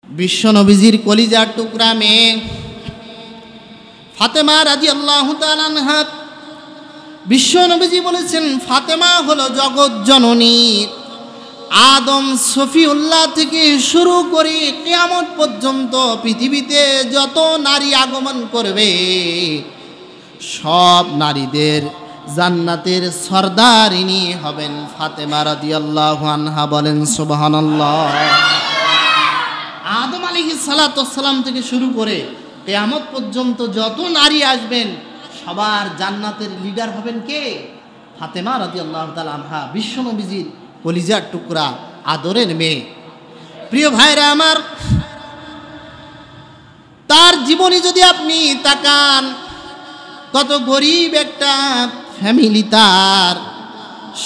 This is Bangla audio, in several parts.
বিশ্ব নবীজির কলিজার টুকরা মেয়ে ফাতেমা রাদিয়াল্লাহু তাআলা আনহা, বিশ্ব নবীজি বলেছেন ফাতেমা হলো জগৎ জননী। আদম সফিউল্লাহ থেকে শুরু করে কিয়ামত পর্যন্ত পৃথিবীতে যত নারী আগমন করবে সব নারীদের জান্নাতের সরদারিনী হবেন ফাতেমা রাদিয়াল্লাহু আনহা। বলেন সুবহানাল্লাহ। আদম আলাইহিস সালাতু ওয়াস সালাম থেকে শুরু করে কিয়ামত পর্যন্ত যত নারী আসবেন সবার জান্নাতের লিডার হবেন কে? ফাতেমা রাদিয়াল্লাহু তাআলা আনহা, বিশ্ব নবীজির কলিজার টুকরা, আদরের মেয়ে। প্রিয় ভাইরা আমার, তার জীবনী যদি আপনি তাকান, কত গরিব একটা ফ্যামিলি। তার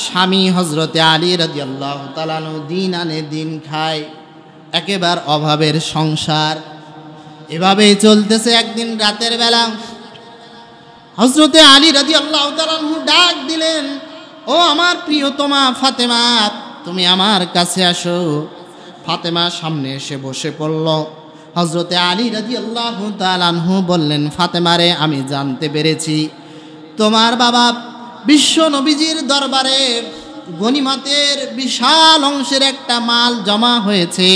স্বামী হযরতে আলী রাদিয়াল্লাহু তাআলা আনহু দিন আনে দিন খায়, একেবারে অভাবের সংসার। এভাবেই চলতেছে। একদিন রাতের বেলা হযরতে আলী রাদিয়াল্লাহু তাআলা আনহু ডাক দিলেন, ও আমার প্রিয়তমা ফাতেমা, তুমি আমার কাছে আসো। ফাতেমা সামনে এসে বসে পড়ল। হযরতে আলী রাদিয়াল্লাহু তাআলা আনহু বললেন, ফাতেমা রে, আমি জানতে পেরেছি তোমার বাবা বিশ্ব নবীজির দরবারে গনিমতের বিশাল অংশের একটা মাল জমা হয়েছে।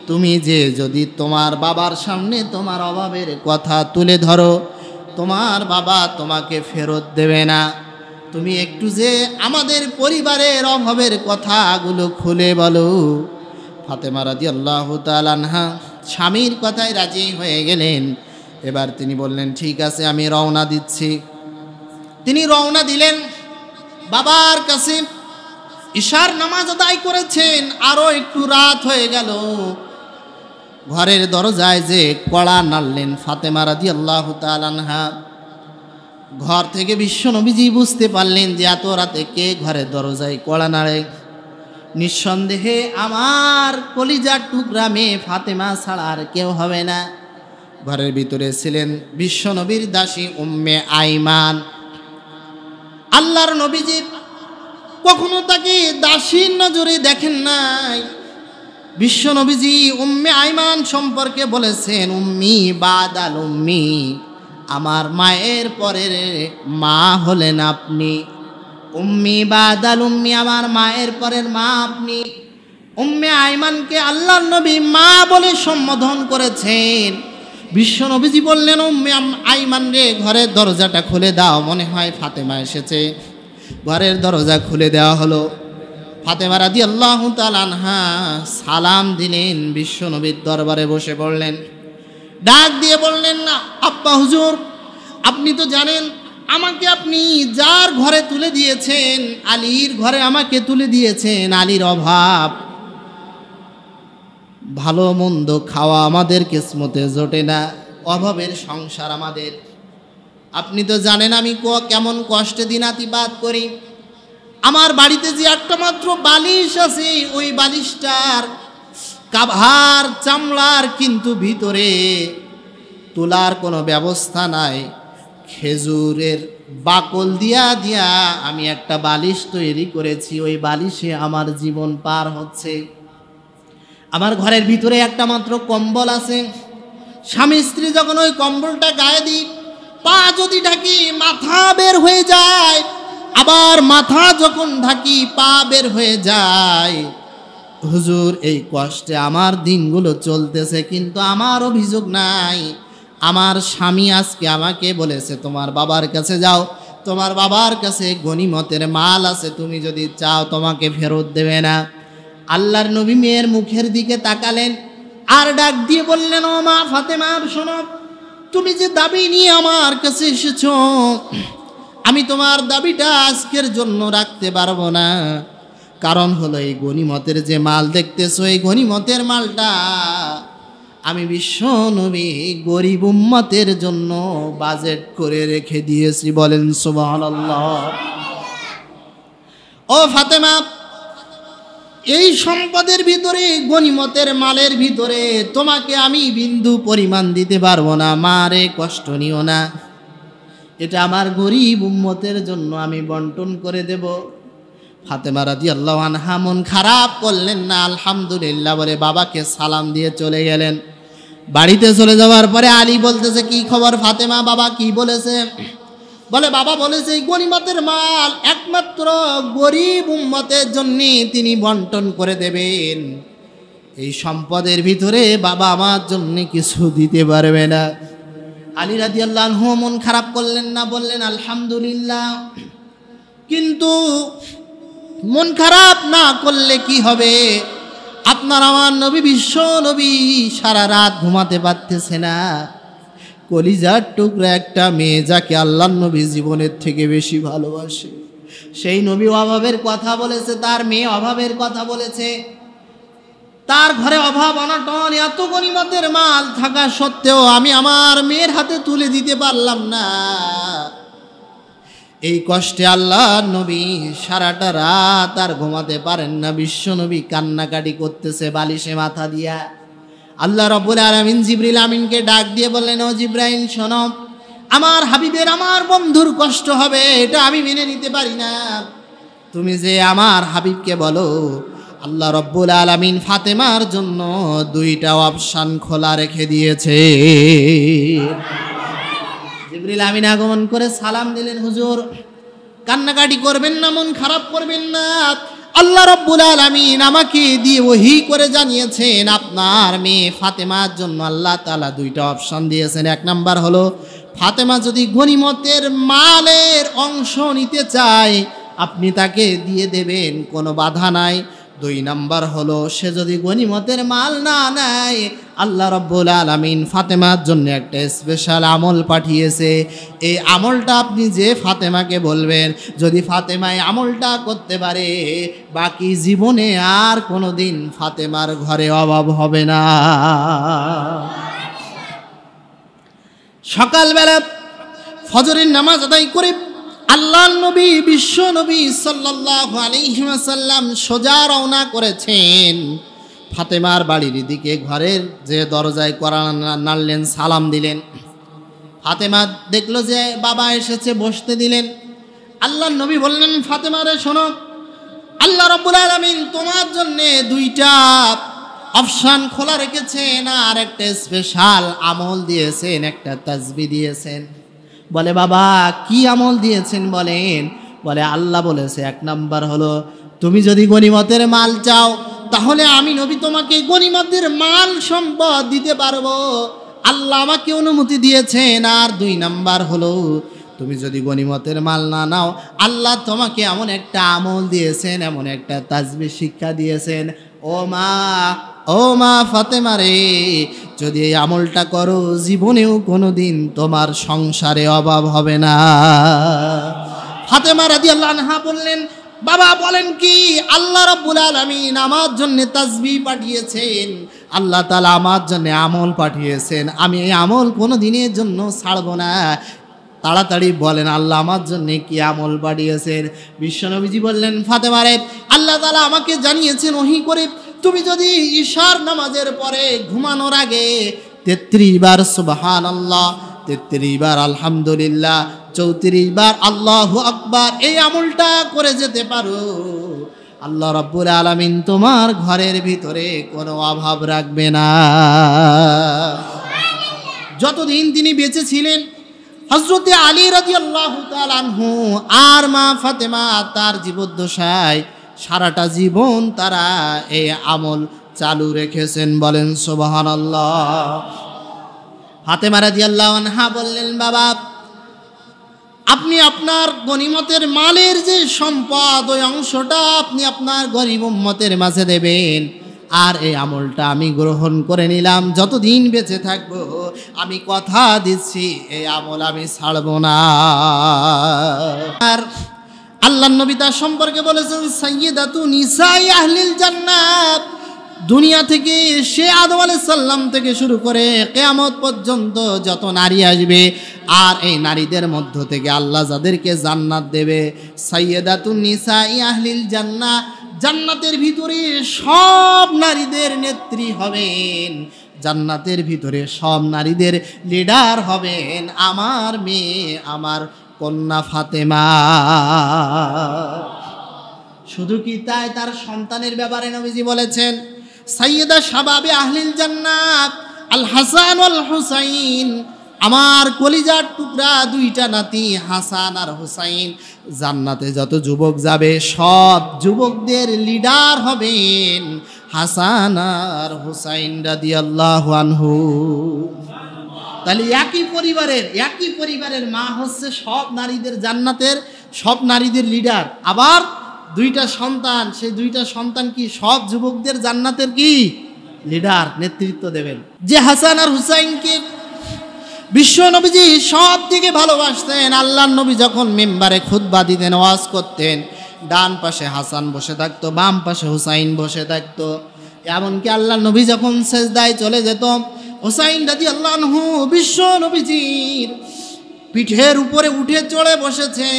তুমি যে যদি তোমার বাবার সামনে তোমার অভাবের কথা তুলে ধরো, তোমার বাবা তোমাকে ফেরত দেবে না। তুমি একটু যে আমাদের পরিবারের অভাবের কথাগুলো খুলে বলো। ফাতেমা রাদিয়াল্লাহু তাআলা আনহা স্বামীর কথায় রাজি হয়ে গেলেন। এবার তিনি বললেন, ঠিক আছে, আমি রওনা দিচ্ছি। তিনি রওনা দিলেন বাবার কাছে। ইশার নামাজ আদায় করেছেন, আরও একটু রাত হয়ে গেল। ঘরের দরজায় যে কড়া নাড়লেন ফাতেমা রাদিয়াল্লাহু তাআলা আনহা। ঘর থেকে বিশ্ব নবীজি বুঝতে পারলেন যে এত রাতে কে ঘরের দরজায় কড়া নাড়ে। নিঃসন্দেহে আমার কলিজার টুকরা মেয়ে ফাতেমা ছাড়া আর কেউ হবে না। ঘরের ভিতরে ছিলেন বিশ্ব নবীর দাসী উম্মে আইমান। আল্লাহর নবীজি কখনো তাকে দাসীর নজরে দেখেন নাই। বিশ্ব নবীজি উম্মে আইমান সম্পর্কে বলেছেন, উম্মি বাদাল উম্মি, আমার মায়ের পরের মা হলেন আপনি। উম্মি বাদাল উম্মি, আমার মায়ের পরের মা আপনি। উম্মে আইমানকে আল্লাহর নবী মা বলে সম্বোধন করেছেন। বিশ্ব নবীজি বললেন, উম্মে আইমান রে, ঘরের দরজাটা খুলে দাও, মনে হয় ফাতেমা এসেছে। ঘরের দরজা খুলে দেওয়া হলো। ফাতেমা রাদিয়াল্লাহু তাআলা আনহা সালাম দিলেন, বিশ্ব নবীর দরবারে বসে পড়লেন। ডাক দিয়ে বললেন, না আব্বা হুজুর, আপনি তো জানেন আমাকে আপনি যার ঘরে তুলে দিয়েছেন, আলীর ঘরে আমাকে তুলে দিয়েছেন। আলীর অভাব, ভালো মন্দ খাওয়া আমাদের কিসমতে জোটে না, অভাবের সংসার আমাদের। আপনি তো জানেন আমি কেমন কষ্টে দিনাতিপাত করি। আমার বাড়িতে যে একটা মাত্র বালিশ আছে, ওই বালিশটার কাভার চামড়ার কিন্তু ভিতরে তোলার কোনো ব্যবস্থা নাই। খেজুরের বাকল দিয়া দিয়া আমি একটা বালিশ তৈরি করেছি, ওই বালিশে আমার জীবন পার হচ্ছে। আমার ঘরের ভিতরে একটা মাত্র কম্বল আছে। স্বামী স্ত্রী যখন ওই কম্বলটা গায়ে দিই, পা যদি ঢাকি মাথা বের হয়ে যায়, আবার মাথা যখন ঢাকি পা বের হয়ে যায়। হুজুর, এই কষ্টে আমার দিনগুলো চলতেছে, কিন্তু আমার অভিযোগ নাই। আমার স্বামী আজকে আমাকে বলেছে, তোমার বাবার কাছে যাও, তোমার বাবার কাছে গনিমতের মাল আছে, তুমি যদি চাও তোমাকে ফেরত দেবে না। আল্লাহর নবী মেয়ের মুখের দিকে তাকালেন, আর ডাক দিয়ে বললেন, ও মা ফাতেমা, শোনো, তুমি যে দাবি নিয়ে আমার কাছে এসেছো, আমি তোমার দাবিটা আজকের জন্য রাখতে পারবো না। কারণ হলো, এই গনিমতের যে মাল দেখতেছো, এই গনিমতের মালটা আমি বিশ্ব নবী গরিব উম্মতের জন্য বাজেট করে রেখে দিয়েছি। বলেন সুবহানাল্লাহ। ও ফাতেমা, এই সম্পদের ভিতরে, গনিমতের মালের ভিতরে তোমাকে আমি বিন্দু পরিমাণ দিতে পারবো না। মারে, কষ্ট নিও না, এটা আমার গরিব উম্মতের জন্য আমি বন্টন করে দেব। ফাতেমা রাদিয়াল্লাহু আনহা মন খারাপ করলেন না, আলহামদুলিল্লাহ বলে বাবাকে সালাম দিয়ে চলে গেলেন। বাড়িতে চলে যাওয়ার পরে আলী বলতেছে, কি খবর ফাতেমা, বাবা কি বলেছে? বলে বাবা বলেছে এই গনিমতের মাল একমাত্র গরিব উম্মতের জন্য তিনি বন্টন করে দেবেন, এই সম্পদের ভিতরে বাবা আমার জন্য কিছু দিতে পারবে না। আলী রাদিয়াল্লাহু আনহু মন খারাপ করলেন না, বললেন আলহামদুলিল্লাহ। কিন্তু মন খারাপ না করলে কি হবে? আপনার আমার নবী, বিশ্ব নবী সারা রাত ঘুমাতে পারতেছে না। কলিজার টুকরা একটা মেয়ে যাকে আল্লাহর নবী জীবনের থেকে বেশি ভালোবাসে, সেই নবী অভাবের কথা বলেছে, তার মেয়ে অভাবের কথা বলেছে, তার ঘরে অভাব অনটন, এত গনিমতের মাল থাকা সত্ত্বেও আমি আমার মেয়ের হাতে তুলে দিতে পারলাম না। এই কষ্টে আল্লাহর নবী সারাটা রাত আর ঘুমাতে পারেন না। বিশ্ব নবী কান্নাকাটি করতেছে বালিশে মাথা দিয়া। আল্লাহ রাব্বুল আলামিন জিবরিল আমিনকে ডাক দিয়ে বললেন, ও জিবরাইল শোনো, আমার হাবিবের, আমার বন্ধুর কষ্ট হবে, এটা আমি মেনে নিতে পারি না। তুমি যে আমার হাবিবকে বলো আল্লাহ রাব্বুল আলামিন ফাতেমার জন্য দুইটা অপশন খোলা রেখে দিয়েছে। জিবরিল আমিন আগমন করে সালাম দিলেন, হুজুর কান্নাকাটি করবেন না, মন খারাপ করবেন না, আল্লাহ রাব্বুল আলামিন আমাকে দিয়ে ওহী করে জানিয়েছেন আপনার মেয়ে ফাতেমার জন্য আল্লাহ তাআলা দুইটা অপশন দিয়েছেন। এক নাম্বার হলো ফাতেমা যদি গনিমতের মালের অংশ নিতে চায় আপনি তাকে দিয়ে দেবেন, কোনো বাধা নাই। দুই নাম্বার হলো সে যদি গনিমতের মাল না নেয় আল্লাহ রাব্বুল আলামিন ফাতেমার জন্য একটা স্পেশাল আমল পাঠিয়েছে। এই আমলটা আপনি যে ফাতেমাকে বলবেন, যদি ফাতেমা এই আমলটা করতে পারে বাকি জীবনে আর কোনো দিন ফাতেমার ঘরে অভাব হবে না। সকালবেলা ফজরের নামাজ আদায় করে আল্লাহর নবী, বিশ্ব নবী সাল্লাল্লাহু আলাইহি ওয়াসাল্লাম সোজা রওনা করেছেন ফাতেমার বাড়ির দিকে। ঘরের যে দরজায় কড়া নাড়লেন, সালাম দিলেন। ফাতেমা দেখলো যে বাবা এসেছে, বসতে দিলেন। আল্লাহর নবী বললেন, ফাতেমা রে শোনো, আল্লাহ রাব্বুল আলামিন তোমার জন্য দুইটা অপশন খোলা রেখেছেন, আর একটা স্পেশাল আমল দিয়েছেন, একটা তাসবিহ দিয়েছেন। বলে বাবা কি আমল দিয়েছেন বলেন? বলে আল্লাহ বলেছে এক নাম্বার হলো তুমি যদি গনিমতের মাল চাও তাহলে আমি নবী তোমাকে গনিমতের মাল সম্পদ দিতে পারবো, আল্লাহ আমাকে অনুমতি দিয়েছেন। আর দুই নাম্বার হলো তুমি যদি গনিমতের মাল না নাও আল্লাহ তোমাকে এমন একটা আমল দিয়েছেন, এমন একটা তাসবিহ শিক্ষা দিয়েছেন। ও মা ফাতেমা রে, যদি এই আমলটা করো জীবনেও কোনোদিন তোমার সংসারে অভাব হবে না। ফাতেমা রাদিয়াল্লাহু আনহা বললেন, বাবা বলেন কি? আল্লাহ রাব্বুল আলামিন আমার জন্য তাসবিহ পাঠিয়েছেন, আল্লাহ তাআলা আমার জন্য আমল পাঠিয়েছেন, আমি এই আমল কোনো দিনের জন্য ছাড়বো না। তাড়াতাড়ি বলেন আল্লাহ আমার জন্য কি আমল পাঠিয়েছেন? বিশ্বনবীজি বললেন, ফাতেমা রে, আল্লাহ তাআলা আমাকে জানিয়েছেন ওহী করে তুমি যদি ইশার নামাজের পরে ঘুমানোর আগে 33 বার সুবহানাল্লাহ, 33 বার আলহামদুলিল্লাহ, 34 বার আল্লাহু আকবার এই আমলটা করে যেতে পারো, আল্লাহ রাব্বুল আলামিন তোমার ঘরের ভিতরে কোনো অভাব রাখবে না। যতদিন তিনি বেঁচে ছিলেন হযরতে আলী রাদিয়াল্লাহু তাআলা আনহু আর মা ফাতেমা তার জীবদ্দশায় সারাটা জীবন তারা এই আমল চালু রেখেছেন। বলেন সুবহানাল্লাহ। ফাতেমা রাদিয়াল্লাহু আনহা বললেন, বাবা আপনি আপনার গনিমতের মালের যে সম্পদ ওই অংশটা আপনি আপনার গরিব উম্মতের মাঝে দেবেন, আর এই আমলটা আমি গ্রহণ করে নিলাম, যতদিন বেঁচে থাকবো আমি কথা দিচ্ছি এই আমল আমি ছাড়বো না। আর আল্লাহর নবী তার সম্পর্কে বলেছেন, সাইয়্যিদাতু নিসাই আহলিল জান্নাত, দুনিয়া থেকে সে আদম আলাইহিস সালাম থেকে শুরু করে কিয়ামত পর্যন্ত যত নারী আসবে আর এই নারীদের মধ্য থেকে আল্লাহ যাদেরকে জান্নাত দেবে, সাইয়্যিদাতু নিসাই আহলিল জান্নাহ, জান্নাতের ভিতরে সব নারীদের নেত্রী হবেন, জান্নাতের ভিতরে সব নারীদের লিডার হবেন আমার মেয়ে, আমার কন্যা ফাতেমা। শুধু কি তাই, তার সন্তানের ব্যাপারে নবীজি বলেছেন সাইয়্যিদা শাবাবে আহলিল জান্নাত আল হাসান ওয়াল হুসাইন, আমার কলিজার টুকরা দুইটা নাতি হাসান আর হুসাইন, জান্নাতে যত যুবক যাবে সব যুবকদের লিডার হবেন হাসান আর হুসাইন রাদিয়াল্লাহু আনহু। তাহলে একই পরিবারের মা হচ্ছে সব নারীদের জান্নাতের, সব নারীদের লিডার। আবার দুইটা সন্তান, সেই দুইটা সন্তান কি সব যুবকদের জান্নাতের কি লিডার, নেতৃত্ব দেবেন। যে হাসান আর হুসাইনকে বিশ্ব নবীজি সব থেকে ভালোবাসতেন। আল্লাহর নবী যখন মিম্বারে খুতবা দিতেন, ওয়াজ করতেন, ডান পাশে হাসান বসে থাকতো, বাম পাশে হুসাইন বসে থাকতো। এমনকি আল্লাহর নবী যখন সেজদায় চলে যেত, হুসাইন রাদিয়াল্লাহু আনহু বিশ্ব নবীজির পিঠের উপরে উঠে চড়ে বসেছে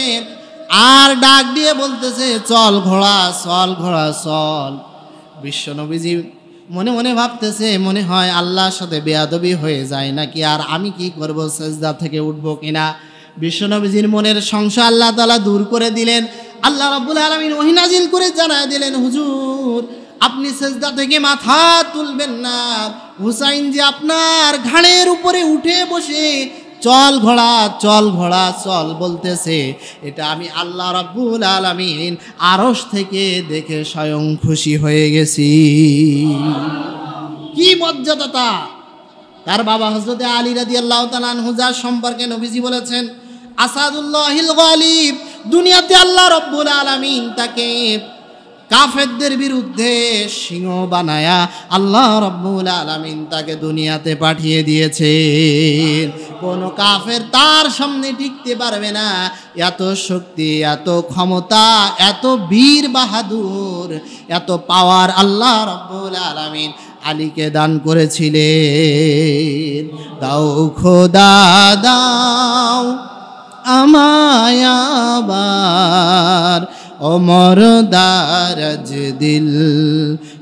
আর ডাক দিয়ে বলতেছে, চল ঘোড়া চল, ঘোড়া চল। বিশ্ব নবীজি মনে মনে ভাবতেছে, মনে হয় আল্লাহর সাথে বেয়াদবি হয়ে যায় নাকি, আর আমি কি করব, সেজদা থেকে উঠবো কিনা। বিশ্বনবীজির মনের সংশয় আল্লাহ তাআলা দূর করে দিলেন। আল্লাহ রাব্বুল আলামিন ওহী নাজিল করে জানায় দিলেন, হুজুর আপনি সেজদা থেকে মাথা তুলবেন না, হুসাইন যে আপনার ঘাড়ের উপরে উঠে বসে চল ঘোড়া চল, ঘোড়া চল বলতেছে, এটা আমি আল্লাহ রাব্বুল আলামিন আরশ থেকে দেখে স্বয়ং খুশি হয়ে গেছি। কি মর্যাদা তার বাবা হযরতে আলী রাদিয়াল্লাহু তাআলা আনহু, যার সম্পর্কে নবীজি বলেছেন আসাদুল্লাহিল গালিব। দুনিয়াতে আল্লাহ রাব্বুল আলামিন তাকে কাফেরদের বিরুদ্ধে সিংহ বানায়া আল্লাহ রাব্বুল আলামিন তাকে দুনিয়াতে পাঠিয়ে দিয়েছেন। কোন কাফের তার সামনে টিকতে পারবে না। এত শক্তি, এত ক্ষমতা, এত বীর বাহাদুর, এত পাওয়ার আল্লাহ রাব্বুল আলামিন আলীকে দান করেছিলেন। দাও খোদা দাও আমায় আবার ওমর দারাজ দিল,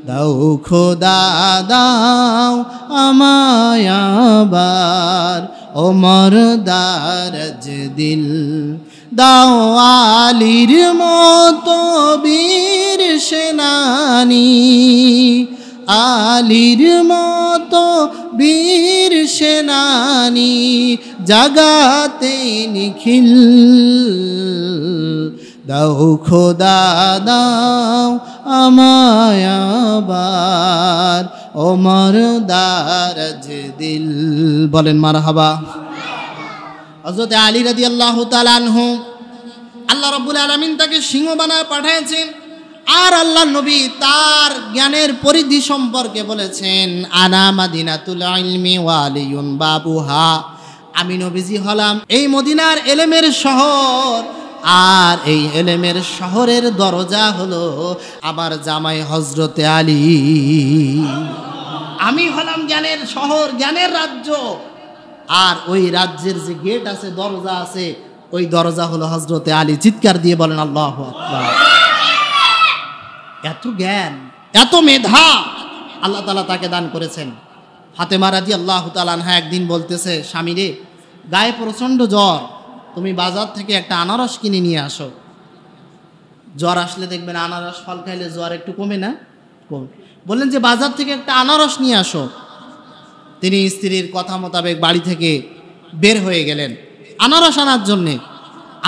দাও খোদা দাও আমায় আবার ওমর দারাজ দিল, দাও আলীর মতো বীর সেনানী, আলীর মতো বীর সেনানী জাগাতে নিখিল, দাও খোদা দাও আমায় আবার ওমর দারাজ দিল। বলেন মারহাবা। হযরত আলী রাদিয়াল্লাহু তাআলা আনহু, আল্লাহ রাব্বুল আলামিন তাকে সিংহ বানায় পাঠিয়েছেন। আর আল্লাহ নবী তার জ্ঞানের পরিধি সম্পর্কে বলেছেন, আনা মাদিনাতুল ইলমি ওয়া আলিয়ুন বাবুহা, আমি নবীজি হলাম এই মদিনার এলেমের শহর, আর এই এলেমের শহরের দরজা হলো আমার জামাই হযরতে আলী। আমি হলাম জ্ঞানের শহর, জ্ঞানের রাজ্য, আর ওই রাজ্যের যে গেট আছে, দরজা আছে, ওই দরজা হলো হযরতে আলী। চিৎকার দিয়ে বলেন আল্লাহু আকবার। এত জ্ঞান, এত মেধা আল্লাহ তাআলা তাকে দান করেছেন। ফাতেমা রাদিয়াল্লাহু তাআলা আনহা একদিন বলতেছে, স্বামী রে, গায়ে প্রচণ্ড জ্বর, তুমি বাজার থেকে একটা আনারস কিনে নিয়ে আসো। জ্বর আসলে দেখবেন আনারস ফল খাইলে জ্বর একটু কমে না? কমে। বললেন যে বাজার থেকে একটা আনারস নিয়ে আসো। তিনি স্ত্রীর কথা মোতাবেক বাড়ি থেকে বের হয়ে গেলেন আনারস আনার জন্যে।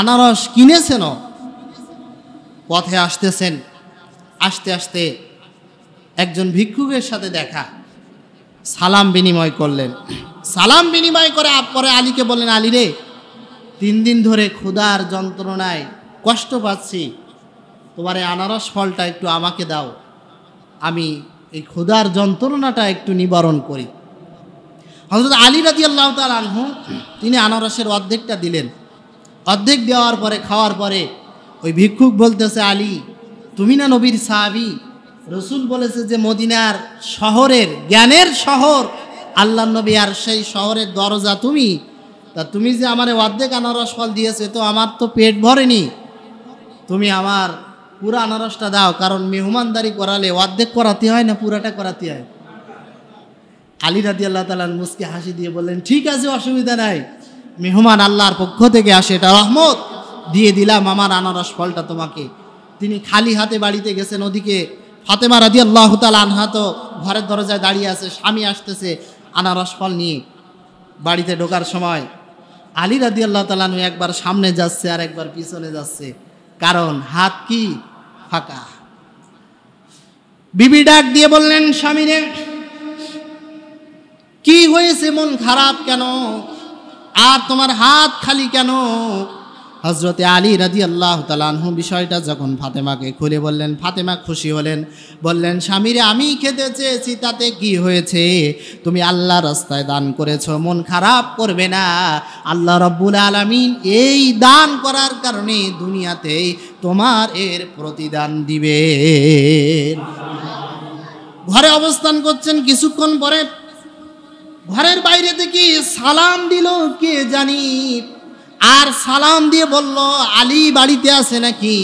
আনারস কিনেছেন, পথে আসতেছেন, আস্তে আস্তে একজন ভিক্ষুকের সাথে দেখা, সালাম বিনিময় করলেন। সালাম বিনিময় করে পরে আলীকে বললেন, আলী রে, 3 দিন ধরে ক্ষুধার যন্ত্রণায় কষ্ট পাচ্ছি, তোমার এই আনারস ফলটা একটু আমাকে দাও, আমি এই ক্ষুধার যন্ত্রণাটা একটু নিবারণ করি। হযরত আলী রাদিয়াল্লাহু তাআলা আনহু তিনি আনারসের অর্ধেকটা দিলেন। অর্ধেক দেওয়ার পরে, খাওয়ার পরে ওই ভিক্ষুক বলতেছে, আলী তুমি না নবীর সাহাবী, রসুল বলেছে যে মদিনার শহরের, জ্ঞানের শহর আল্লাহর নবী, আর সেই শহরের দরজা তুমি, তা তুমি যে আমার অর্ধেক আনারস ফল দিয়েছে, তো আমার তো পেট ভরেনি, তুমি আমার পুরো আনারসটা দাও, কারণ মেহমানদারি করালে অর্ধেক করাতে হয় না, পুরাটা করাতে হয়। আলী রাদিয়াল্লাহু তাআলা মুস্কি হাসি দিয়ে বললেন, ঠিক আছে, অসুবিধা নাই, মেহমান আল্লাহর পক্ষ থেকে আসে, এটা রহমত, দিয়ে দিলাম আমার আনারস ফলটা তোমাকে। তিনি খালি হাতে বাড়িতে গেছেন। ওদিকে ফাতেমা রাদিয়াল্লাহু তাআলা আনহা তো ঘরের দরজায় দাঁড়িয়ে আছে, স্বামী আসতেছে আনারস ফল নিয়ে। বাড়িতে ঢোকার সময় আলী রাদিয়াল্লাহু তাআলা আনহু একবার সামনে যাচ্ছে আর একবার পিছনে যাচ্ছে, কারণ হাত কি ফাঁকা। বিবি ডাক দিয়ে বললেন, স্বামীরে কি হয়েছে, মন খারাপ কেন, আর তোমার হাত খালি কেন? হযরতে আলী রাদিয়াল্লাহু তাআলা আনহু বিষয়টা যখন ফাতেমাকে খুলে বললেন, ফাতেমা খুশি হলেন, বললেন, স্বামীরে আমি খেতে চেয়েছি তাতে কি হয়েছে, তুমি আল্লাহর রাস্তায় দান করেছো, মন খারাপ করবে না। আল্লাহ রাব্বুল আলামিন এই দান করার কারণে দুনিয়াতে তোমার এর প্রতিদান দিবে। ঘরে অবস্থান করছেন, কিছুক্ষণ পরে ঘরের বাইরে থেকে সালাম দিল কে জানি, আর সালাম দিয়ে বলল, আলী বাড়িতে আছে নাকি?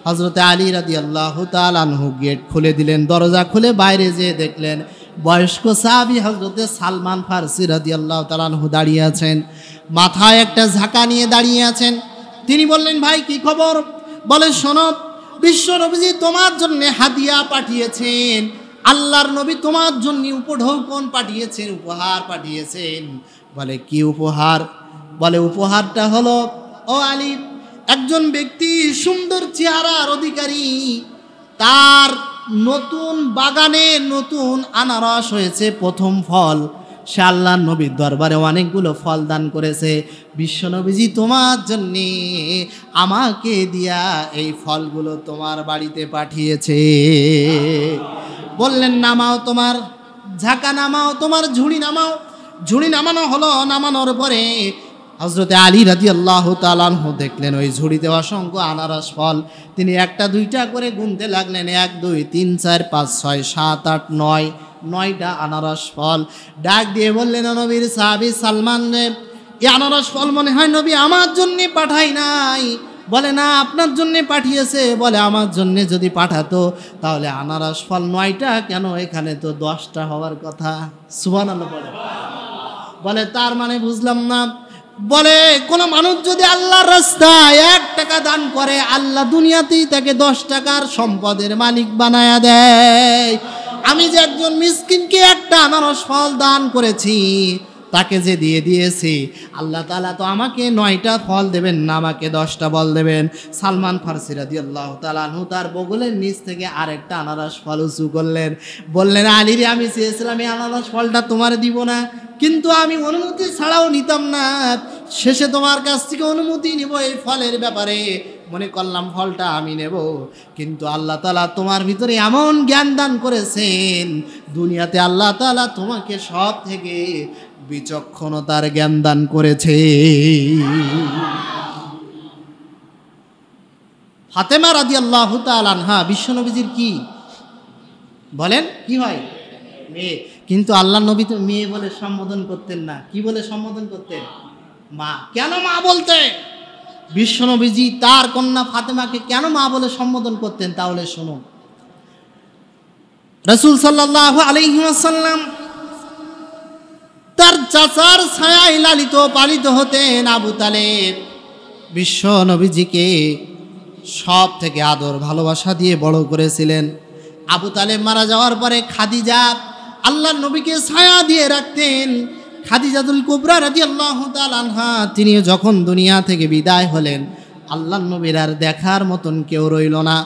হযরতে আলী রাদিয়াল্লাহু তাআলা আনহু গেট খুলে দিলেন। দরজা খুলে বাইরে যেয়ে দেখলেন বয়স্ক সাহাবী হযরতে সালমান ফারসি রাদিয়াল্লাহু তাআলা আনহু দাঁড়িয়ে আছেন, মাথায় একটা ঝাঁকা নিয়ে দাঁড়িয়ে আছেন। তিনি বললেন, ভাই কি খবর? বলে, শোনো, বিশ্ব নবীজি তোমার জন্য হাদিয়া পাঠিয়েছেন, আল্লাহর নবী তোমার জন্য উপঢৌকন পাঠিয়েছেন, উপহার পাঠিয়েছেন। বলে, কি উপহার? বলে, উপহারটা হলো, ও আলী, একজন ব্যক্তি সুন্দর চেহারার অধিকারী, তার নতুন বাগানে নতুন আনারস হয়েছে, প্রথম ফল। সে আল্লাহর নবীর দরবারে অনেকগুলো ফল দান করেছে, বিশ্বনবীজি তোমার জন্যে আমাকে দিয়া এই ফলগুলো তোমার বাড়িতে পাঠিয়েছে। বললেন, নামাও তোমার ঝাঁকা, নামাও তোমার ঝুড়ি নামাও। ঝুড়ি নামানো হলো। নামানোর পরে হযরতে আলী রাদিয়াল্লাহু তাআলা আনহু দেখলেন ওই ঝুড়িতে অসংখ্য আনারস ফল। তিনি একটা দুইটা করে গুনতে লাগলেন, 1 2 3 4 5 6 7 8 9, 9টা আনারস ফল। ডাক দিয়ে বললেন, নবীর সাহাবী সালমান রে, এই আনারস ফল মনে হয় নবী আমার জন্য পাঠাই নাই। বলে, না, আপনার জন্য পাঠিয়েছে। বলে, আমার জন্য যদি পাঠাতো তাহলে আনারস ফল 9টা কেন, এখানে তো 10টা হওয়ার কথা। সুবহানাল্লাহ পড়ে। বলে, তার মানে বুঝলাম না। বলে, কোন মানুষ যদি আল্লাহর রাস্তায় 1 টাকা দান করে, আল্লাহ দুনিয়াতেই তাকে 10 টাকার সম্পদের মালিক বানায়া দেয়। আমি যে একজন মিসকিনকে একটা আনারস ফল দান করেছি, তাকে যে দিয়ে দিয়েছি, আল্লাহ তাআলা তো আমাকে 9টা ফল দেবেন না, আমাকে 10টা ফল দেবেন। সালমান ফারসি রাদিয়াল্লাহু তাআলা আনহু তার বগলের নিচ থেকে আরেকটা আনারস ফল উঁচু করলেন। বললেন, আলী রে, আমি চেয়েছিলাম এই আনারস ফলটা তোমার দিব না, কিন্তু আমি অনুমতি ছাড়াও নিতাম না। শেষে তোমার কাছ থেকে অনুমতি নিব এই ফলের ব্যাপারে, মনে করলাম ফলটা আমি নেব। কিন্তু আল্লাহ তাআলা তোমার ভিতরে এমন জ্ঞান দান করেছেন, দুনিয়াতে আল্লাহ তাআলা তোমাকে সব থেকে বিচক্ষণতার জ্ঞান দান করেছে। ফাতেমা রাদিয়াল্লাহু তাআলা আনহা বিশ্বনবীজির কি বলেন, কি হয়? মেয়ে। কিন্তু আল্লাহর নবী তো মেয়ে বলে সম্বোধন করতেন না। কি বলে সম্বোধন করতেন? মা। কেন মা বলতে? বিশ্বনবীজি তার কন্যা ফাতেমাকে কেন মা বলে সম্বোধন করতেন? তাহলে শোনো, রাসূল সাল্লাল্লাহু আলাইহি ওয়াসাল্লাম তার চাচার ছায়ায় লালিত পালিত হতেন। আবু তালেব বিশ্বনবীজিকে সব থেকে আদর ভালোবাসা দিয়ে বড় করেছিলেন। আবু তালেব মারা যাওয়ার পরে খাদিজা আল্লাহর নবীকে ছায়া দিয়ে রাখতেন। খাদিজাতুল কুবরা রাদিয়াল্লাহু তাআলা আনহা তিনি যখন দুনিয়া থেকে বিদায় হলেন, আল্লাহর নবীর আর দেখার মতন কেউ রইল না।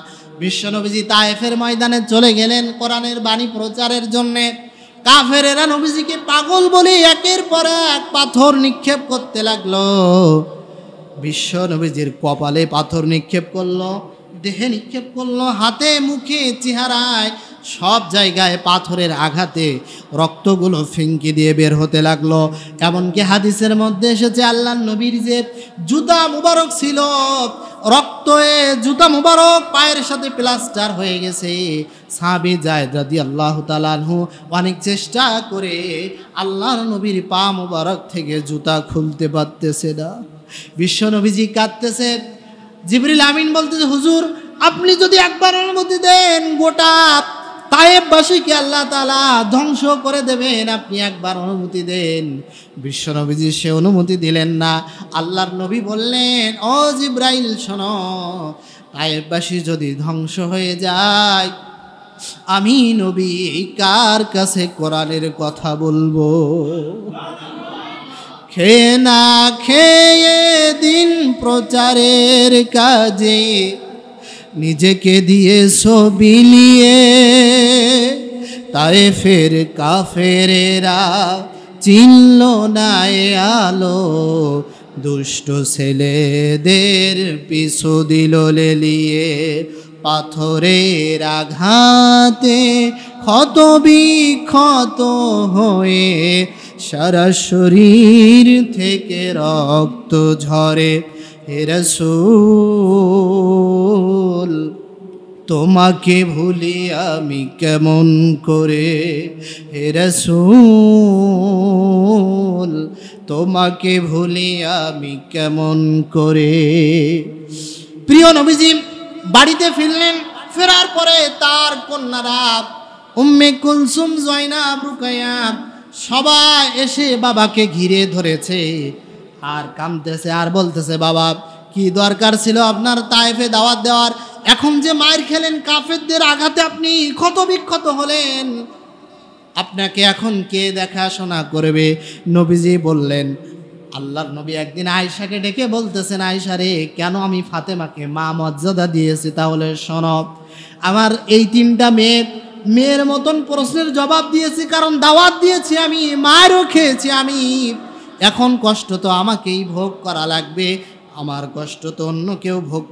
বিশ্বনবীজি তায়েফের ময়দানে চলে গেলেন কোরআনের বাণী প্রচারের জন্যে। কাফেরেরা নবীজিকে পাগল বলে একের পর এক পাথর নিক্ষেপ করতে লাগলো। বিশ্বনবীজির কপালে পাথর নিক্ষেপ করলো, দেহে নিক্ষেপ করলো, হাতে মুখে চেহারায় সব জায়গায় পাথরের আঘাতে রক্তগুলো ফিঙ্কি দিয়ে বের হতে লাগলো। এমনকি হাদিসের মধ্যে এসেছে, আল্লাহর নবীর যে জুতা মুবারক ছিল, রক্তয়ে জুতা মুবারক পায়ের সাথে প্লাস্টার হয়ে গেছে। সাহাবী যায়েদ রাদিয়াল্লাহু তাআলা আনহু অনেক চেষ্টা করে আল্লাহর নবীর পা মুবারক থেকে জুতা খুলতে পারতেছে না। বিশ্বনবীজি কাঁদতেছে। জিবরিল আমিন বলতেছে, হুজুর, আপনি যদি একবার অনুমতি দেন গোটা তায়েফবাসীকে আল্লাহ তাআলা ধ্বংস করে দেবেন, আপনি একবার অনুমতি দেন। বিশ্বনবীজি সে অনুমতি দিলেন না। আল্লাহর নবী বললেন, ও জিব্রাইল শোনো, তায়েফবাসী যদি ধ্বংস হয়ে যায়, আমি নবী কার কাছে কোরআনের কথা বলবো? খেয়ে না খেয়ে দিন প্রচারের কাজে নিজেকে দিয়েছো বিলিয়ে, তায়েফের কাফেরেরা চিনল না এ আলো, দুষ্ট ছেলেদের পিছু দিল লেলিয়ে। পাথরের আঘাতে ক্ষত বিক্ষত হয়ে সারা শরীর থেকে রক্ত ঝরে। হে রাসূল তোমাকে ভুলি আমি কেমন করে, হে রাসূল তোমাকে ভুলি আমি কেমন করে। প্রিয় নবীজি বাড়িতে ফিরলেন। ফেরার পরে তার কন্যারা উম্মে কুলসুম, জয়নাব, রুকাইয়া সবাই এসে বাবাকে ঘিরে ধরেছে আর কাঁদতেছে আর বলতেছে, বাবা কি দরকার ছিল আপনার তায়েফে দাওয়াত দেওয়ার? এখন যে মায়ের খেলেন, কাফেরদের আঘাতে আপনি ক্ষত বিক্ষত হলেন, আপনাকে এখন কে দেখাশোনা করবে? নবীজি বললেন, আল্লাহর নবী একদিন আয়েশাকে ডেকে বলতেছেন, আয়েশা রে, কেন আমি ফাতেমাকে মা মর্যাদা দিয়েছি তাহলে শোনো। আমার এই তিনটা মেয়ের মতন প্রশ্নের জবাব দিয়েছি, কারণ দাওয়াত দিয়েছি আমি, মায়েরও খেয়েছি আমি। এখন কষ্ট তো আমাকেই ভোগ করা লাগবে, আমার কষ্ট তো অন্য কেউ ভোগ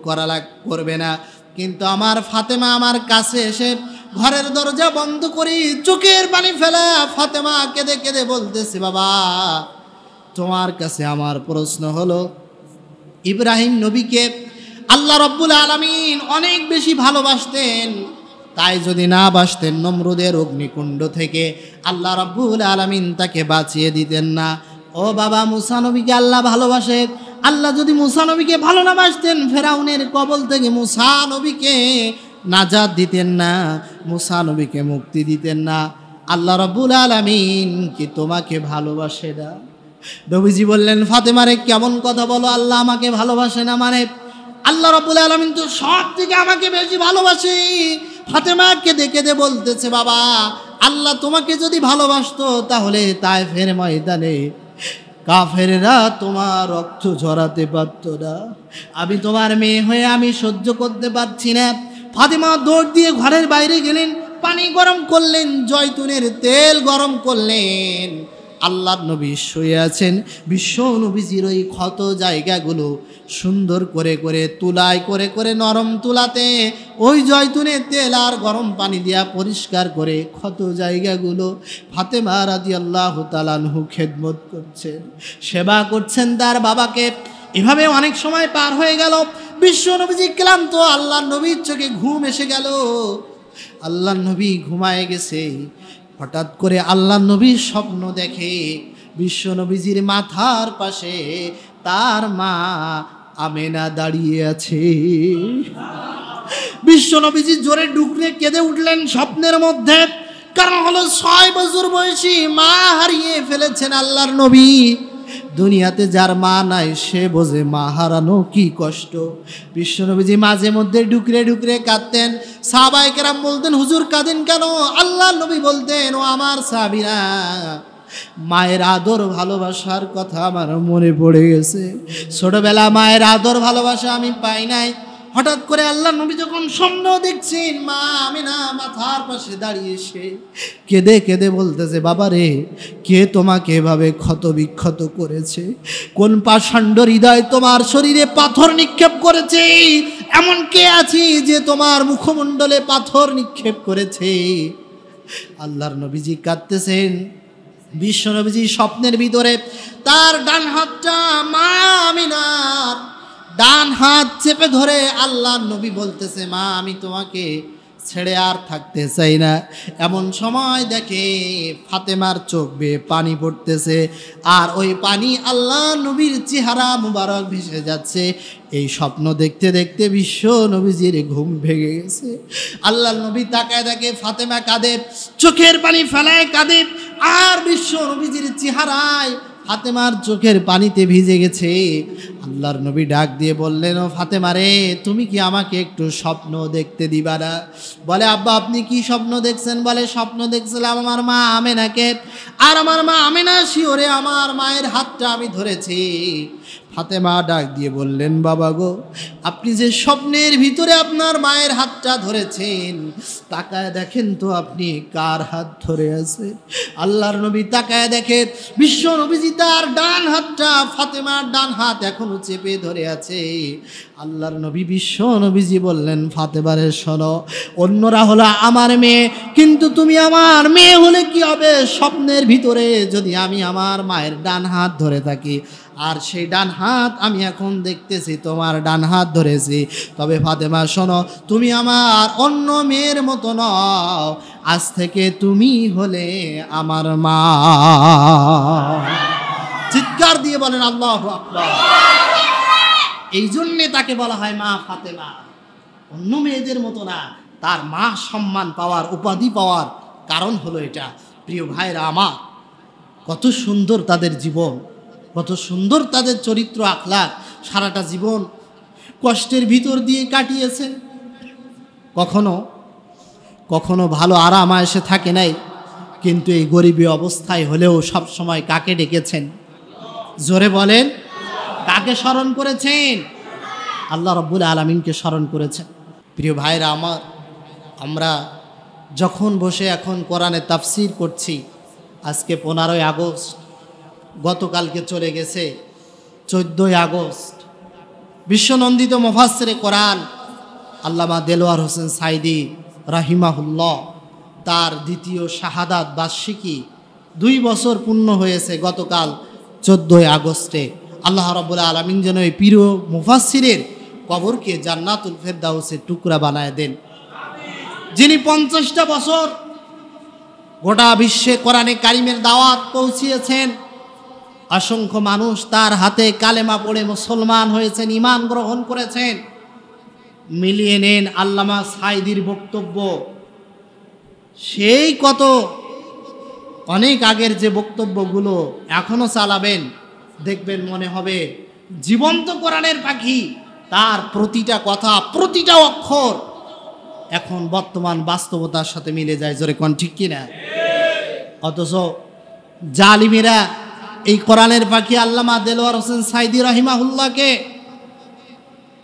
করবে না। কিন্তু আমার ফাতেমা আমার কাছে এসে ঘরের দরজা বন্ধ করি চোখের পানি ফেলা ফাতেমা কেঁদে কেঁদে বলতেছে, বাবা তোমার কাছে আমার প্রশ্ন হলো, ইব্রাহিম নবীকে আল্লাহ রব্বুল আলামিন অনেক বেশি ভালোবাসতেন, তাই যদি না বাসতেন নমরুদের অগ্নিকুণ্ড থেকে আল্লাহ রব্বুল আলামিন তাকে বাঁচিয়ে দিতেন না। ও বাবা, মুসা নবীকে আল্লাহ ভালোবাসে, আল্লাহ যদি মুসা নবীকে ভালো না বাসতেন ফেরাউনের কবল থেকে মুসা নবীকে নাজাত দিতেন না, মুসা নবীকে মুক্তি দিতেন না। আল্লাহ রব্বুল আলামিন কি তোমাকে ভালোবাসে না? নবীজি বললেন, ফাতেমারে কেমন কথা বলো, আল্লাহ আমাকে ভালোবাসে না মানে? আল্লাহ রাব্বুল আলামিন তো সব থেকে আমাকে বেশি ভালোবাসে। ফাতেমা কেঁদে কেঁদে বলতেছে, বাবা আল্লাহ তোমাকে যদি ভালোবাসতো তাহলে তায়েফের ময়দানে কাফেররা তোমার রক্ত ঝরাতে পারত না। আমি তোমার মেয়ে হয়ে আমি সহ্য করতে পারছি না। ফাতেমা দৌড় দিয়ে ঘরের বাইরে গেলেন, পানি গরম করলেন, জয়তুনের তেল গরম করলেন। আল্লাহর নবী শুয়ে আছেন, বিশ্ব নবীজির ওই ক্ষত জায়গাগুলো সুন্দর করে করে তুলায় করে করে নরম তুলাতে ওই জয়তুনের তেল আর গরম পানি দিয়া পরিষ্কার করে ক্ষত জায়গাগুলো ফাতেমা রাদিয়াল্লাহু তাআলা আনহু খেদমত করছেন, সেবা করছেন তার বাবাকে। এভাবে অনেক সময় পার হয়ে গেল। বিশ্ব নবীজি ক্লান্ত, আল্লাহর নবীর চোখে ঘুম এসে গেল। আল্লাহর নবী ঘুমায় গেছে। হঠাৎ করে আল্লাহর নবী স্বপ্ন দেখে বিশ্ব নবীজির মাথার পাশে তার মা আমেনা দাঁড়িয়ে আছে। বিশ্ব নবীজি জোরে ডুকরে কেঁদে উঠলেন স্বপ্নের মধ্যে। কারণ হলো 6 বছর বয়সী মা হারিয়ে ফেলেছেন আল্লাহর নবী। দুনিয়াতে যার মা নাই সে বোঝে মা হারানো কি কষ্ট। বিশ্বনবীজি মাঝে মধ্যে ডুকরে ডুকরে কাঁদতেন। সাহাবায়ে কেরাম বলতেন, হুজুর কাঁদেন কেন? আল্লাহর নবী বলতেন, ও আমার সাহাবীরা, মায়ের আদর ভালোবাসার কথা আমার মনে পড়ে গেছে। ছোটবেলা মায়ের আদর ভালোবাসা আমি পাই নাই। হঠাৎ করে আল্লাহ নবী যখন স্বপ্ন দেখছেন, মা আমিনা মাথার পাশে দাঁড়িয়ে সে কেঁদে কেঁদে বলতেছে, বাবা রে, কে তোমাকে এভাবে ক্ষত বিক্ষত করেছে? কোন পাষাণ্ড হৃদয় তোমার শরীরে পাথর নিক্ষেপ করেছে? এমন কে আছে যে তোমার মুখমণ্ডলে পাথর নিক্ষেপ করেছে? আল্লাহর নবীজি কাঁদতেছেন। বিশ্ব নবীজি স্বপ্নের ভিতরে তার ডান হাতটা মা আমিনার ডান হাত চেপে ধরে আল্লাহর নবী বলতেছে, মা আমি তোমাকে ছেড়ে আর থাকতে চাই না। এমন সময় দেখে ফাতেমার চোখ বেয়ে পানি পড়তেছে, আর ওই পানি আল্লাহ নবীর চেহারা মুবারক ভেসে যাচ্ছে। এই স্বপ্ন দেখতে দেখতে বিশ্ব নবীজির ঘুম ভেঙে গেছে। আল্লাহ নবী তাকায় দেখে ফাতেমা কাঁদে, চোখের পানি ফেলায় কাঁদে, আর বিশ্ব নবীজির চেহারায় ফাতেমার চোখের পানিতে ভিজে গেছে। আল্লাহর নবী ডাক দিয়ে বললেন, ও ফাতেমা রে, তুমি কি আমাকে একটু স্বপ্ন দেখতে দিবা না? বলে, আব্বা আপনি কি স্বপ্ন দেখছেন? বলে, স্বপ্ন দেখছিলাম আমার মা আমেনাকে, আর আমার মা আমেনা শিওরে আমার মায়ের হাতটা আমি ধরেছি। ফাতেমা ডাক দিয়ে বললেন, বাবা গো, আপনি যে স্বপ্নের ভিতরে আপনার মায়ের হাতটা ধরেছেন, তাকায় দেখেন তো আপনি কার হাত ধরে আছে। আল্লাহর নবী তাকায় দেখে বিশ্ব নবীজি তার ডান হাতটা, ফাতেমার ডান হাত এখনো চেপে ধরে আছে। আল্লাহর নবী বিশ্ব নবীজি বললেন, ফাতেমারে শোনো, অন্যরা হলো আমার মেয়ে, কিন্তু তুমি আমার মেয়ে হলে কি হবে? স্বপ্নের ভিতরে যদি আমি আমার মায়ের ডান হাত ধরে থাকি, আর সেই ডান হাত আমি এখন দেখতেছি তোমার ডান হাত ধরেছি, তবে ফাতেমা শোনো, তুমি আমার অন্য মেয়ের মতো নও, আজ থেকে তুমি হলে আমার মা। চিৎকার দিয়ে বলেন আল্লাহু আকবার। এই জন্যে তাকে বলা হয় মা ফাতেমা, অন্য মেয়েদের মতো না। তার মা সম্মান পাওয়ার, উপাধি পাওয়ার কারণ হলো এটা। প্রিয় ভাইরা আমার, কত সুন্দর তাদের জীবন, কত সুন্দর তাদের চরিত্র আখলাক। সারাটা জীবন কষ্টের ভিতর দিয়ে কাটিয়েছেন। কখনো কখনো ভালো আরাম আয়েশে থাকে নাই, কিন্তু এই গরিবী অবস্থায় হলেও সব সময় কাকে ডেকেছেন? জোরে বলেন, কাকে স্মরণ করেছেন? আল্লাহ রাব্বুল আলামিনকে স্মরণ করেছেন। প্রিয় ভাইরা আমার, আমরা যখন বসে এখন কোরআনে তাফসীর করছি, আজকে 15ই আগস্ট, গতকালকে চলে গেছে 14ই আগস্ট। বিশ্বনন্দিত মুফাসসিরে কোরআন আল্লামা দেলোয়ার হোসেন সাইদি রাহিমাহুল্লাহ, তার দ্বিতীয় শাহাদাত বার্ষিকী 2 বছর পূর্ণ হয়েছে গতকাল 14ই আগস্টে। আল্লাহ রাব্বুল আলামিন যেন এই প্রিয় মুফাসসিরের কবরকে জান্নাতুল ফেরদাউসের টুকরা বানায় দেন। যিনি 50টা বছর গোটা বিশ্বে কোরআনে কারিমের দাওয়াত পৌঁছিয়েছেন, অসংখ্য মানুষ তার হাতে কালেমা পড়ে মুসলমান হয়েছেন, ঈমান গ্রহণ করেছেন। মিলিয়ে নেন আল্লামা সাইদির বক্তব্য, সেই কত অনেক আগের যে বক্তব্যগুলো এখনো চালাবেন, দেখবেন মনে হবে জীবন্ত কোরআনের পাখি। তার প্রতিটা কথা, প্রতিটা অক্ষর এখন বর্তমান বাস্তবতার সাথে মিলে যায়। জোরে কোন ঠিক কিনা? অথচ জালিমেরা এই কোরআনের পাখি আল্লামা দেলোয়ার হোসেন সাইদি রাহিমাহুল্লাহকে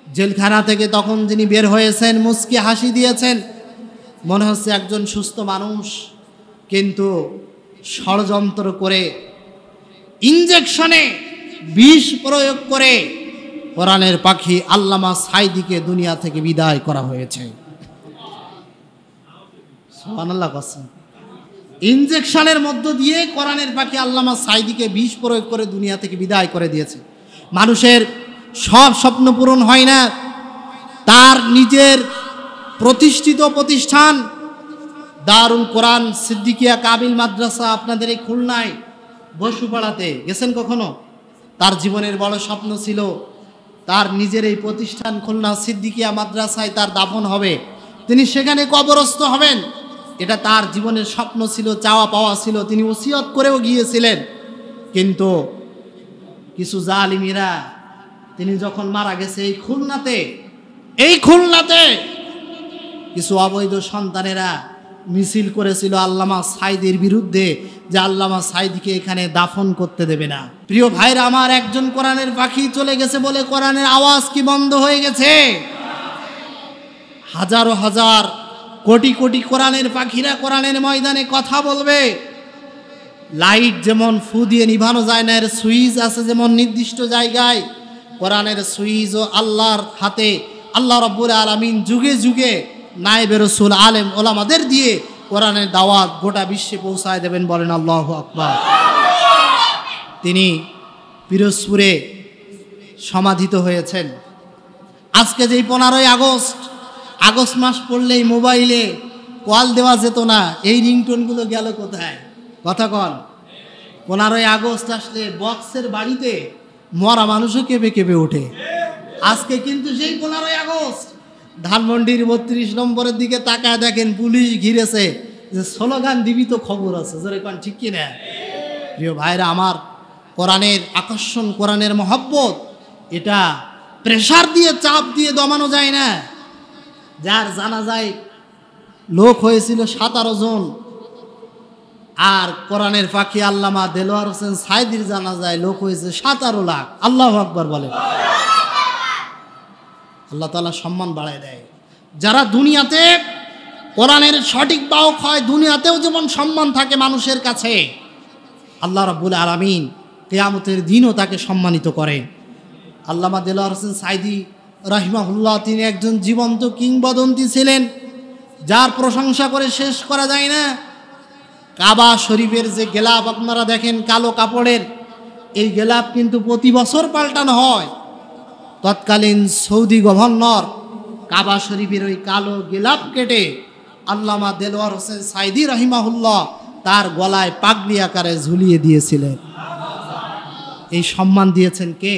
জেলখানা থেকে তখন যিনি বের হয়েছেন মুস্কি হাসি দিয়েছেন, মনে হচ্ছে একজন সুস্থ মানুষ, কিন্তু ষড়যন্ত্র করে ইনজেকশনে বিষ প্রয়োগ করে কোরআনের পাখি আল্লামা সাইদিকে দুনিয়া থেকে বিদায় করা হয়েছে। সুবহানাল্লাহ। ইনজেকশনের মধ্য দিয়ে কোরআনের পাখি আল্লামা সাইদিকে বিষ প্রয়োগ করে দুনিয়া থেকে বিদায় করে দিয়েছে। মানুষের সব স্বপ্ন পূরণ হয় না। তার নিজের প্রতিষ্ঠিত প্রতিষ্ঠান দারুল কোরআন সিদ্দিকিয়া কাবিল মাদ্রাসা, আপনাদের এই খুলনায় বসুপাড়াতে গেছেন কখনো? তার জীবনের বড় স্বপ্ন ছিল তার নিজের এই প্রতিষ্ঠান খুলনা সিদ্দিকিয়া মাদ্রাসায় তার দাফন হবে, তিনি সেখানে কবরস্থ হবেন। এটা তার জীবনের স্বপ্ন ছিল, চাওয়া পাওয়া ছিল, তিনি ওসিয়ত করেও গিয়েছিলেন। কিন্তু কিছু জালিমেরা, তিনি যখন মারা গেছে এই খুলনাতে কিছু অবৈধ সন্তানেরা মিছিল করেছিল আল্লামা সাইদির বিরুদ্ধে, যে আল্লামা সাইদিকে এখানে দাফন করতে দেবে না। প্রিয় ভাইরা আমার, একজন কোরআনের পাখি চলে গেছে বলে কোরআনের আওয়াজ কি বন্ধ হয়ে গেছে? হাজারো হাজার কোটি কোটি কোরআনের পাখিরা কোরআনের ময়দানে কথা বলবে। লাইট যেমন ফু দিয়ে নিভানো যায় না, এর সুইচ আছে যেমন নির্দিষ্ট জায়গায়, কোরআনের সুইচও আল্লাহর হাতে। আল্লাহ রাব্বুল আলামিন যুগে যুগে নায়েবে রাসূল আলেম ওলামাদের দিয়ে কোরআনের দাওয়াত গোটা বিশ্বে পৌঁছায় দেবেন। বলেন আল্লাহু আকবার। তিনি পিরোজপুরে সমাধিত হয়েছেন। আজকে যেই 15ই আগস্ট মাস পড়লেই মোবাইলে কল দেওয়া যেত না, এই রিংটোনগুলো গেল কোথায়? কথা কন। 15ই আগস্ট আসলে বক্সের বাড়িতে মরা মানুষও কেঁপে কেঁপে ওঠে। আজকে কিন্তু সেই 15ই আগস্ট ধানমন্ডির 32 নম্বরের দিকে তাকায় দেখেন পুলিশ ঘিরেছে, যে স্লোগান দিবি তো খবর আছে। জোরে কন ঠিক কিনা? প্রিয় ভাইরা আমার, কোরআনের আকর্ষণ, কোরআনের মহব্বত, এটা প্রেসার দিয়ে, চাপ দিয়ে দমানো যায় না। যার জানাজায় লোক হয়েছিল 17 জন, আর কোরআনের পাখি আল্লামা দেলোয়ার হোসেন সাইদির জানাজায় লোক হয়েছে 17 লাখ। আল্লাহু আকবার বলে। আল্লাহ তাআলা সম্মান বাড়ায় দেয়। যারা দুনিয়াতে কোরআনের সঠিক বাহক হয়, দুনিয়াতেও যেমন সম্মান থাকে মানুষের কাছে, আল্লাহ রাব্বুল আলামিন কিয়ামতের দিনও তাকে সম্মানিত করেন। আল্লামা দেলোয়ার হোসেন সাইদি রাহিমাহুল্লাহ, তিনি একজন জীবন্ত কিংবদন্তি ছিলেন, যার প্রশংসা করে শেষ করা যায় না। কাবা শরীফের যে গেলাপ আপনারা দেখেন কালো কাপড়ের, এই গেলাপ কিন্তু প্রতি বছর পাল্টানো হয়। তৎকালীন সৌদি গভর্নর কাবা শরীফের ওই কালো গেলাপ কেটে আল্লামা দেলোয়ার হোসেন সাইদি রাহিমাহুল্লাহ তার গলায় পাগড়ি আকারে ঝুলিয়ে দিয়েছিলেন। এই সম্মান দিয়েছেন কে?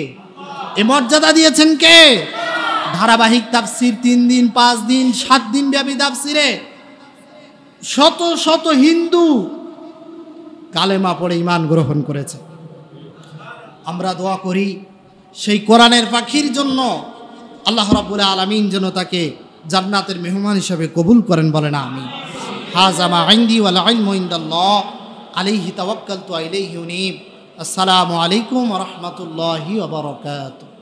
এই মর্যাদা দিয়েছেন কে? ধারাবাহিক তাফসির 3 দিন, 5 দিন, 7 দিন ব্যাপী তাফসিরে শত শত হিন্দু কালেমা পড়ে ঈমান গ্রহণ করেছে। আমরা দোয়া করি সেই কোরআনের পাখির জন্য আল্লাহ রাব্বুল আলামিন যেন তাকে জান্নাতের মেহমান হিসেবে কবুল করেন, বলেন আমিন। হাযা মা ইনদি ওয়াল ইলমু ইনদাল্লাহ আলাইহি তাওয়াক্কালতু ওয়া ইলাইহি উনীব। আসসালামু আলাইকুম ওয়া রাহমাতুল্লাহি ওয়া বারাকাতুহু।